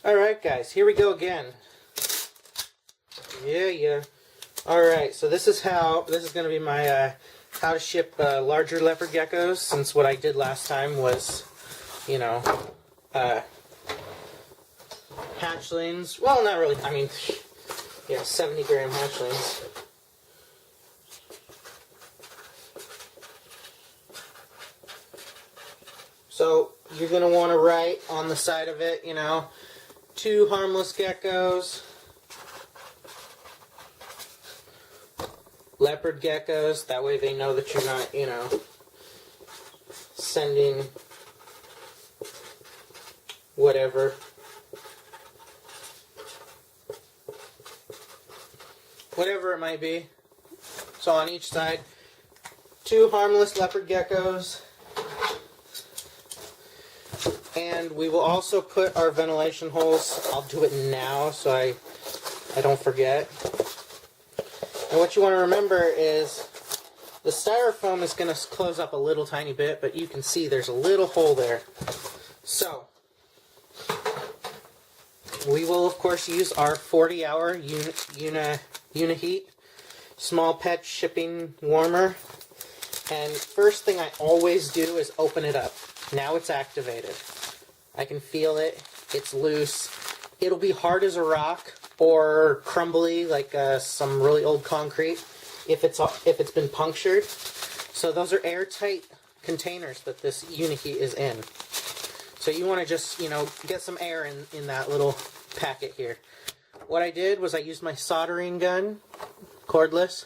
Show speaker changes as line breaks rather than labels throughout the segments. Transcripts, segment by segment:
Alright guys, here we go again. Yeah. Alright, so this is going to be my how to ship larger leopard geckos, since what I did last time was, you know, hatchlings. Well, not really, I mean, yeah, 70-gram hatchlings. So you're going to want to write on the side of it, you know, 2 harmless geckos, leopard geckos. That way they know that you're not, you know, sending whatever. Whatever it might be. So on each side, 2 harmless leopard geckos. And we will also put our ventilation holes. I'll do it now so I don't forget. And what you want to remember is the styrofoam is going to close up a little tiny bit, but you can see there's a little hole there. So we will of course use our 40-hour Uniheat small pet shipping warmer. And first thing I always do is open it up. Now it's activated. I can feel it. It's loose. It'll be hard as a rock or crumbly like some really old concrete if it's been punctured. So those are airtight containers that this Uniheat is in. So you want to just, you know, get some air in that little packet here. What I did was I used my soldering gun, cordless,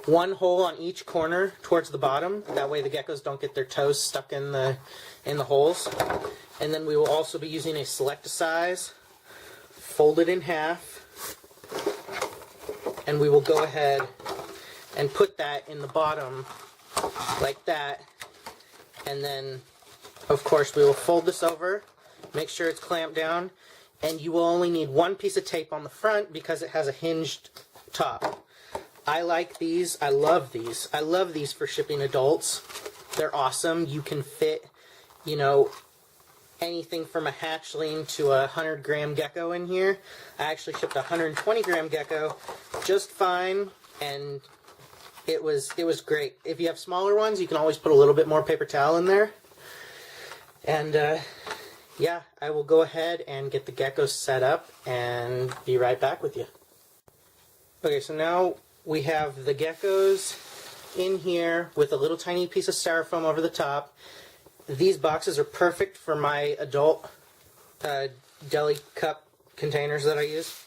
1 hole on each corner towards the bottom. That way the geckos don't get their toes stuck in the holes. And then we will also be using a select-a-size, fold it in half, and we will go ahead and put that in the bottom like that. And then, of course, we will fold this over, make sure it's clamped down, and you will only need 1 piece of tape on the front because it has a hinged top. I like these. I love these. I love these for shipping adults. They're awesome. You can fit, you know, anything from a hatchling to a 100-gram gecko in here. I actually shipped a 120-gram gecko just fine, and it was great. If you have smaller ones, you can always put a little bit more paper towel in there. And yeah, I will go ahead and get the geckos set up and be right back with you. Okay, so now we have the geckos in here with a little tiny piece of styrofoam over the top. These boxes are perfect for my adult deli cup containers that I use.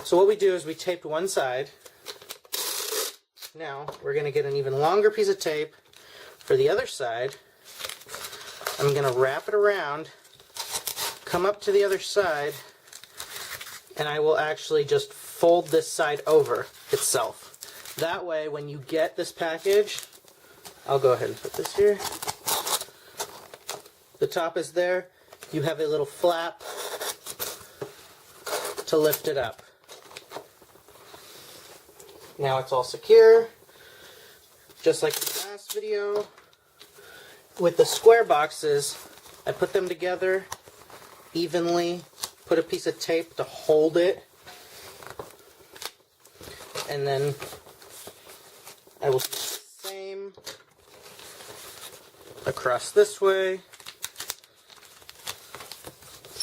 So what we do is we taped one side. Now we're going to get an even longer piece of tape for the other side. I'm going to wrap it around, come up to the other side, and I will actually just fold this side over itself. That way when you get this package, I'll go ahead and put this here. The top is there. You have a little flap to lift it up. Now it's all secure, just like the last video. With the square boxes, I put them together evenly, put a piece of tape to hold it, and then I will do the same across this way.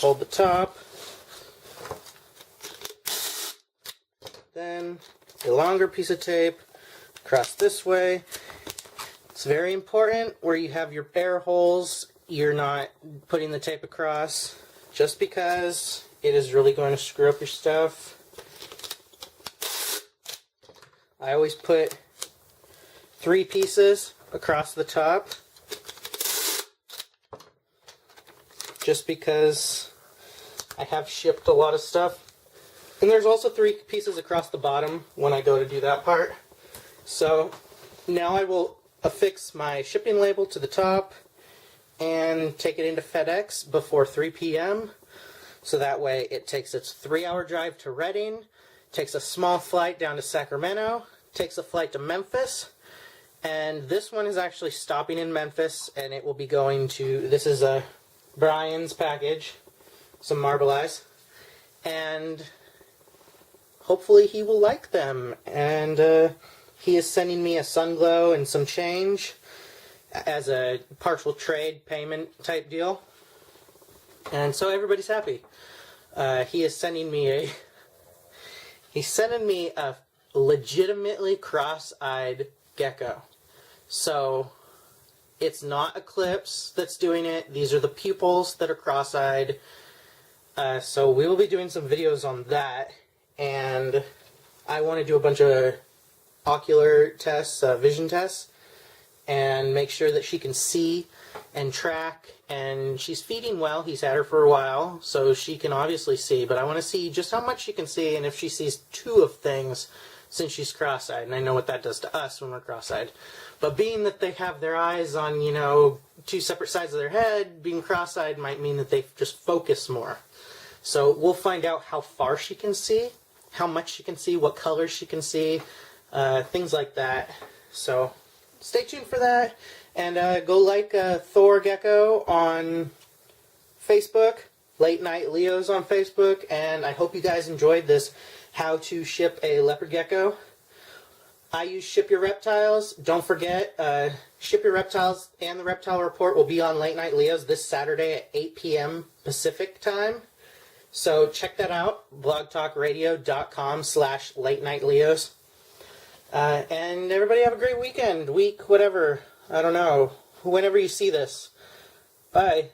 Hold the top, then a longer piece of tape across this way. It's very important where you have your air holes, you're not putting the tape across, just because it is really going to screw up your stuff. I always put 3 pieces across the top, just because I have shipped a lot of stuff. And there's also 3 pieces across the bottom when I go to do that part. So now I will affix my shipping label to the top and take it into FedEx before 3 p.m. So that way it takes its 3-hour drive to Reading, takes a small flight down to Sacramento, takes a flight to Memphis, and this one is actually stopping in Memphis, and it will be going to, this is a Brian's package, some marble eyes, and hopefully he will like them. And he is sending me a sun glow and some change as a partial trade payment type deal. And so everybody's happy. He is sending me a legitimately cross-eyed gecko. So it's not Eclipse that's doing it. These are the pupils that are cross-eyed. So we will be doing some videos on that. And I want to do a bunch of ocular tests, vision tests, and make sure that she can see and track. And she's feeding well. He's had her for a while, so she can obviously see. But I want to see just how much she can see, and if she sees two of things since she's cross-eyed. And I know what that does to us when we're cross-eyed. But being that they have their eyes on, you know, two separate sides of their head, being cross-eyed might mean that they just focus more. So we'll find out how far she can see, how much she can see, what colors she can see, things like that. So stay tuned for that, and go like THOR Gecko on Facebook, Late Night Leos on Facebook, and I hope you guys enjoyed this how to ship a leopard gecko. I use Ship Your Reptiles. Don't forget, Ship Your Reptiles and the Reptile Report will be on Late Night Leos this Saturday at 8 p.m. Pacific time. So check that out, blogtalkradio.com/Late Night Leos. And everybody have a great weekend, week, whatever. I don't know. Whenever you see this. Bye.